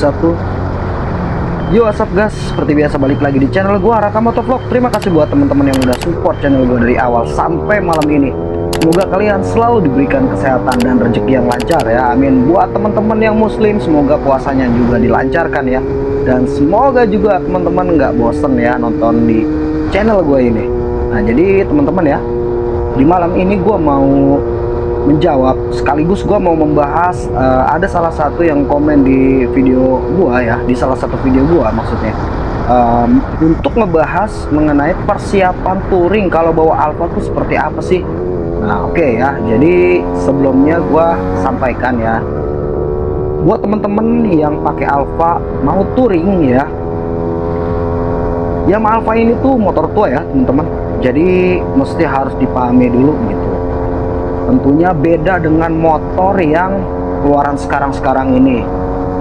satu. Yo, what's up guys, seperti biasa balik lagi di channel gua Raka Motovlog. Terima kasih buat teman-teman yang udah support channel gua dari awal sampai malam ini. Semoga kalian selalu diberikan kesehatan dan rezeki yang lancar ya, amin. Buat teman-teman yang muslim, semoga puasanya juga dilancarkan ya. Dan semoga juga teman-teman nggak bosen ya nonton di channel gua ini. Nah jadi teman-teman ya, di malam ini gua mau menjawab sekaligus gua mau membahas ada salah satu yang komen di video gua ya, di salah satu video gua maksudnya, untuk ngebahas mengenai persiapan touring kalau bawa Alfa tuh seperti apa sih. Nah oke ya, jadi sebelumnya gua sampaikan ya, buat temen-temen yang pakai Alfa mau touring ya, Yamaha Alfa ini tuh motor tua ya teman-teman, jadi mesti harus dipahami dulu gitu. Tentunya beda dengan motor yang keluaran sekarang ini,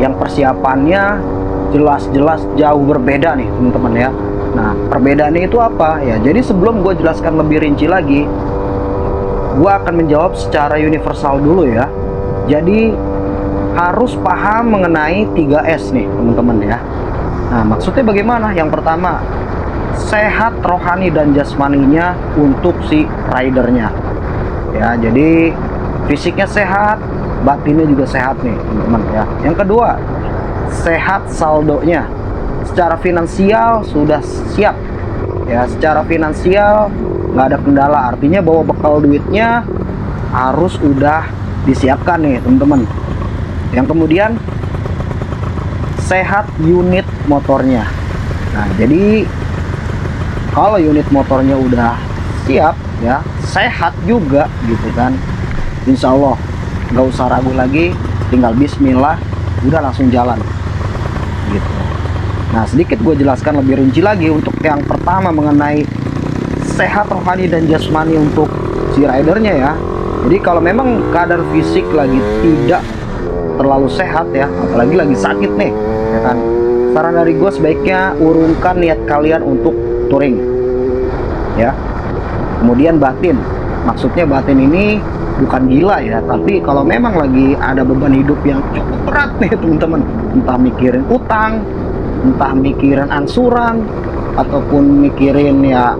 yang persiapannya jelas-jelas jauh berbeda nih teman-teman ya. Nah perbedaannya itu apa ya? Jadi sebelum gue jelaskan lebih rinci lagi, gue akan menjawab secara universal dulu ya. Jadi harus paham mengenai 3S nih teman-teman ya. Nah maksudnya bagaimana? Yang pertama, sehat rohani dan jasmaninya untuk si ridernya ya. Jadi fisiknya sehat, batinnya juga sehat nih teman-teman ya. Yang kedua, sehat saldonya, secara finansial sudah siap ya, secara finansial nggak ada kendala, artinya bawa bekal duitnya harus udah disiapkan nih teman-teman. Yang kemudian, sehat unit motornya. Nah jadi kalau unit motornya udah siap ya, sehat juga gitu kan, insya Allah nggak usah ragu lagi, tinggal bismillah udah langsung jalan gitu. Nah sedikit gue jelaskan lebih rinci lagi untuk yang pertama mengenai sehat rohani dan jasmani untuk si ridernya ya. Jadi kalau memang kadar fisik lagi tidak terlalu sehat ya, apalagi lagi sakit nih ya kan, saran dari gue sebaiknya urungkan niat kalian untuk touring ya. Kemudian batin, maksudnya batin ini bukan gila ya, tapi kalau memang lagi ada beban hidup yang cukup berat nih teman-teman, entah mikirin utang, entah mikirin ansuran, ataupun mikirin ya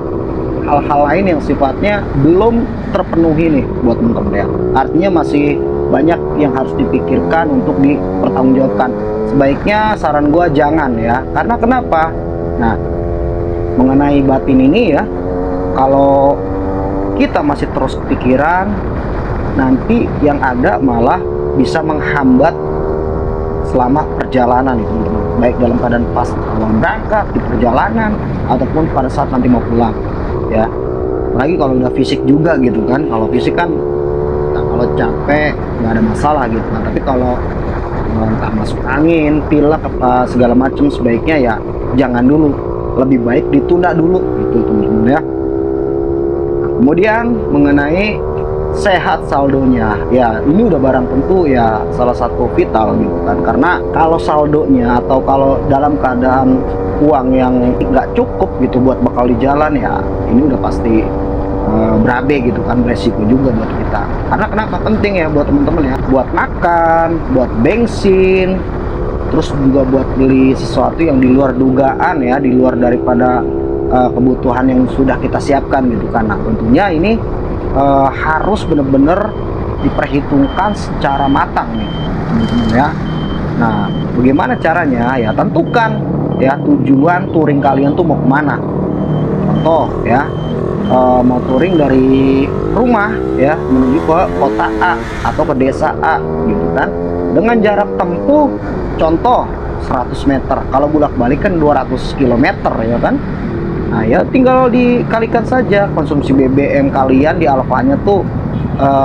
hal-hal lain yang sifatnya belum terpenuhi nih buat teman-teman ya, artinya masih banyak yang harus dipikirkan untuk dipertanggungjawabkan. Sebaiknya saran gua jangan ya, karena kenapa? Nah mengenai batin ini ya, kalau kita masih terus kepikiran, nanti yang ada malah bisa menghambat selama perjalanan itu teman-teman, baik dalam keadaan pas awal berangkat, di perjalanan, ataupun pada saat nanti mau pulang ya. Apalagi kalau udah fisik juga gitu kan, kalau fisik kan kalau capek nggak ada masalah gitu kan, tapi kalau entah masuk angin, pilek apa segala macam, sebaiknya ya jangan dulu, lebih baik ditunda dulu gitu teman-teman ya. Kemudian mengenai sehat saldonya ya, ini udah barang tentu ya, salah satu vital gitu kan, karena kalau saldonya atau kalau dalam keadaan uang yang nggak cukup gitu buat bekal di jalan ya, ini udah pasti berabe gitu kan, beresiko juga buat kita. Karena kenapa penting ya buat teman-teman ya, buat makan, buat bensin, terus juga buat beli sesuatu yang di luar dugaan ya, di luar daripada kebutuhan yang sudah kita siapkan gitu kan. Nah tentunya ini harus benar-benar diperhitungkan secara matang nih teman-teman ya. Nah bagaimana caranya ya, tentukan ya tujuan touring kalian tuh mau kemana. Contoh ya, mau touring dari rumah ya menuju ke kota A atau ke desa A gitu kan, dengan jarak tempuh contoh 100 meter, kalau bolak-balik kan 200 km ya kan. Nah ya tinggal dikalikan saja konsumsi BBM kalian di Alfanya tuh,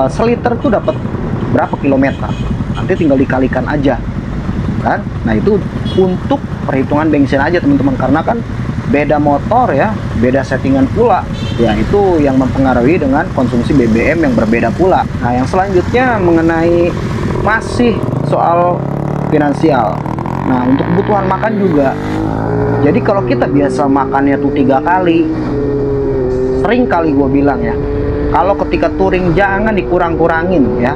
seliter tuh dapat berapa kilometer, nanti tinggal dikalikan aja kan. Nah itu untuk perhitungan bensin aja teman-teman, karena kan beda motor ya, beda settingan pula ya, itu yang mempengaruhi dengan konsumsi BBM yang berbeda pula. Nah yang selanjutnya mengenai masih soal finansial. Nah untuk kebutuhan makan juga, jadi kalau kita biasa makannya tuh 3 kali, sering kali gue bilang ya, kalau ketika touring jangan dikurang-kurangin ya.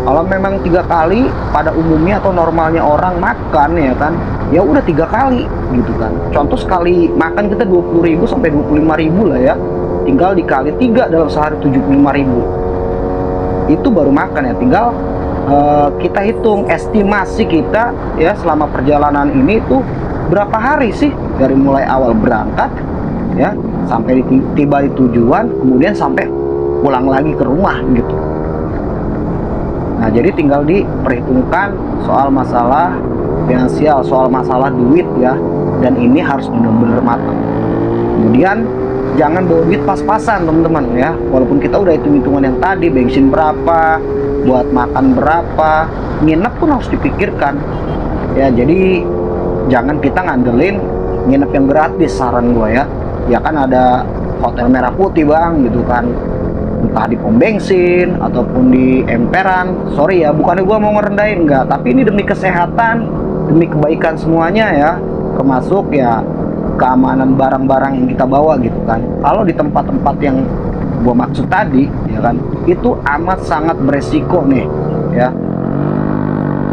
Kalau memang 3 kali pada umumnya atau normalnya orang makan ya kan, ya udah 3 kali gitu kan. Contoh sekali makan kita 20.000 sampai 25.000 lah ya, tinggal dikali 3 dalam sehari 75.000, itu baru makan ya. Tinggal kita hitung estimasi kita ya selama perjalanan ini tuh berapa hari sih dari mulai awal berangkat ya sampai tiba di tujuan, kemudian sampai pulang lagi ke rumah gitu. Nah, jadi tinggal diperhitungkan soal masalah finansial, soal masalah duit ya, dan ini harus benar-benar matang. Kemudian jangan bawa duit pas-pasan teman-teman ya, walaupun kita udah hitung-hitungan yang tadi, bensin berapa, buat makan berapa, nginep pun harus dipikirkan ya. Jadi jangan kita ngandelin nginep yang gratis, saran gue ya. Ya kan ada Hotel Merah Putih bang gitu kan, entah di pom bensin ataupun di emperan. Sorry ya, bukannya gue mau ngerendahin, enggak, tapi ini demi kesehatan, demi kebaikan semuanya ya, termasuk ya keamanan barang-barang yang kita bawa gitu kan. Kalau di tempat-tempat yang gue maksud tadi ya kan, itu amat sangat beresiko nih ya,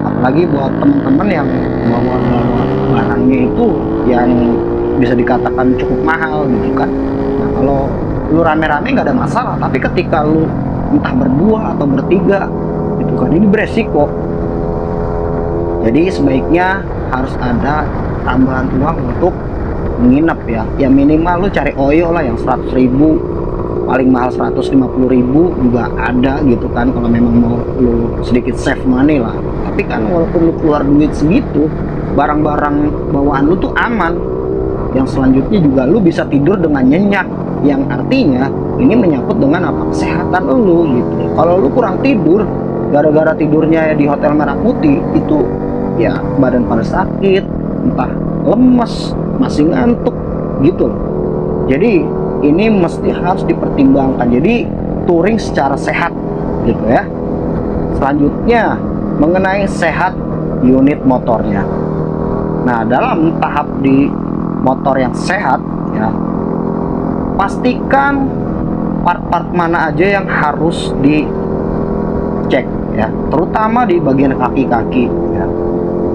apalagi buat teman-teman yang bawa barangnya itu yang bisa dikatakan cukup mahal gitu kan. Nah, kalau lu rame-rame nggak ada masalah, tapi ketika lu entah berdua atau bertiga itu kan, ini beresiko. Jadi sebaiknya harus ada tambahan uang untuk menginap ya. Ya minimal lu cari oyo lah yang 100.000, paling mahal 150.000 juga ada gitu kan, kalau memang mau lu sedikit save money lah. Tapi kan walaupun lu keluar duit segitu, barang-barang bawaan lu tuh aman. Yang selanjutnya juga lu bisa tidur dengan nyenyak, yang artinya ini menyangkut dengan apa, kesehatan lu gitu. Kalau lu kurang tidur gara-gara tidurnya ya di Hotel Merah Putih, itu ya badan pada sakit, entah lemes, masih ngantuk gitu. Jadi ini mesti harus dipertimbangkan. Jadi touring secara sehat gitu ya. Selanjutnya mengenai sehat unit motornya. Nah, dalam tahap di motor yang sehat ya, pastikan part-part mana aja yang harus dicek ya, terutama di bagian kaki-kaki ya,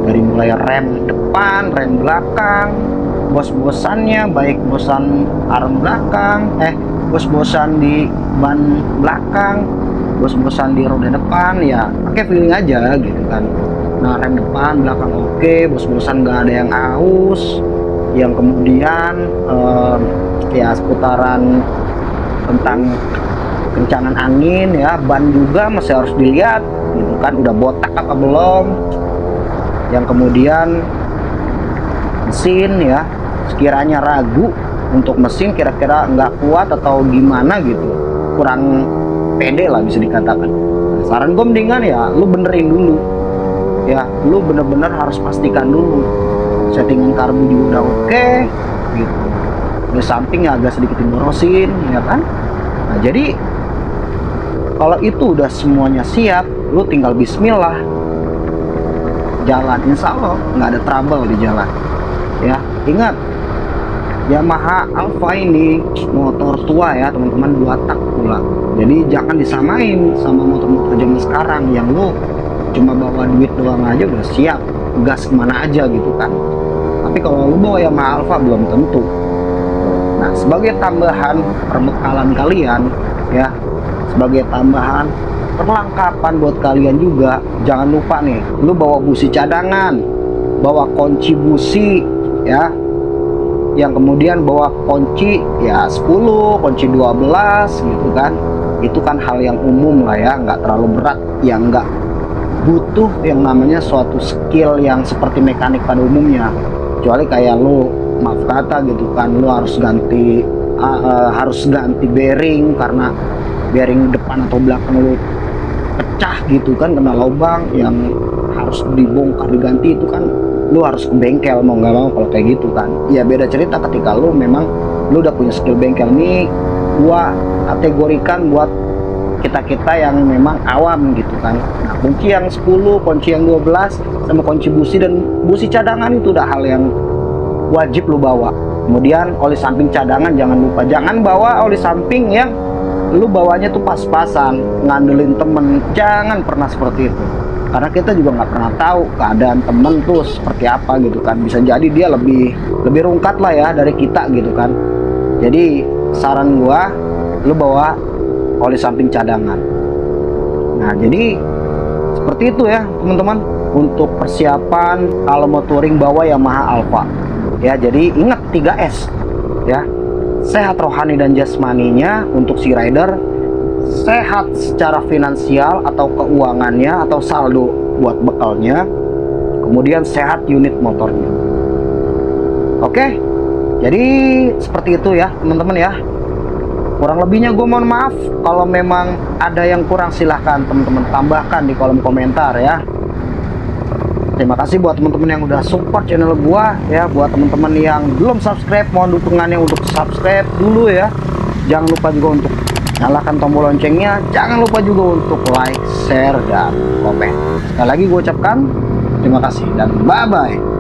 dari mulai rem depan, rem belakang, bos-bosannya, baik bosan arm belakang, bos-bosan di ban belakang, bos-bosan di roda depan, ya pakai feeling aja gitu kan. Nah, rem depan belakang oke, bos-bosan nggak ada yang aus, yang kemudian ya seputaran tentang kencangan angin ya, ban juga masih harus dilihat gitu kan, udah botak apa belum. Yang kemudian mesin ya, sekiranya ragu untuk mesin, kira-kira nggak kuat atau gimana gitu, kurang pede lah bisa dikatakan. Nah, saran gue mendingan ya lu benerin dulu ya, lu bener-bener harus pastikan dulu settingan karbu juga udah oke gitu, di sampingnya agak sedikit diborosin ya kan. Nah, jadi kalau itu udah semuanya siap, lu tinggal bismillah jalan, insya Allah nggak ada trouble di jalan ya. Ingat, Yamaha Alfa ini motor tua ya teman-teman, 2 tak pula. Jadi jangan disamain sama motor-motor zaman sekarang yang lu cuma bawa duit doang aja udah siap gas kemana aja gitu kan. Tapi kalau lu bawa Yamaha Alfa belum tentu. Nah, sebagai tambahan perbekalan kalian ya, sebagai tambahan perlengkapan buat kalian juga, jangan lupa nih, lu bawa busi cadangan, bawa kunci busi ya, yang kemudian bawa kunci ya 10, kunci 12 gitu kan. Itu kan hal yang umum lah ya, nggak terlalu berat, yang nggak butuh yang namanya suatu skill yang seperti mekanik pada umumnya. Kecuali kayak lu, maaf kata gitu kan, lu harus ganti bearing karena bearing depan atau belakang lu pecah gitu kan, kena lubang yang harus dibongkar diganti, itu kan lu harus ke bengkel mau nggak mau kalau kayak gitu kan. Ya beda cerita ketika lu memang lu udah punya skill bengkel. Nih gua kategorikan buat kita-kita yang memang awam gitu kan. Nah, kunci yang 10, kunci yang 12 sama kunci busi dan busi cadangan itu udah hal yang wajib lu bawa. Kemudian oli samping cadangan jangan lupa, jangan bawa oli samping yang lu bawanya tuh pas-pasan, ngandelin temen, jangan pernah seperti itu. Karena kita juga nggak pernah tahu keadaan temen tuh seperti apa gitu kan. Bisa jadi dia lebih rungkat lah ya dari kita gitu kan. Jadi saran gua, lu bawa oli samping cadangan. Nah jadi seperti itu ya teman-teman, untuk persiapan kalau mau touring bawa Yamaha Alfa ya. Jadi ingat 3S ya, sehat rohani dan jasmaninya untuk si rider, sehat secara finansial atau keuangannya atau saldo buat bekalnya, kemudian sehat unit motornya. Oke, jadi seperti itu ya teman-teman ya. Kurang lebihnya gue mohon maaf, kalau memang ada yang kurang silahkan teman-teman tambahkan di kolom komentar ya. Terima kasih buat teman-teman yang udah support channel gua ya. Buat teman-teman yang belum subscribe, mohon dukungannya untuk subscribe dulu ya. Jangan lupa juga untuk nyalakan tombol loncengnya. Jangan lupa juga untuk like, share, dan komen. Sekali lagi gue ucapkan terima kasih dan bye-bye.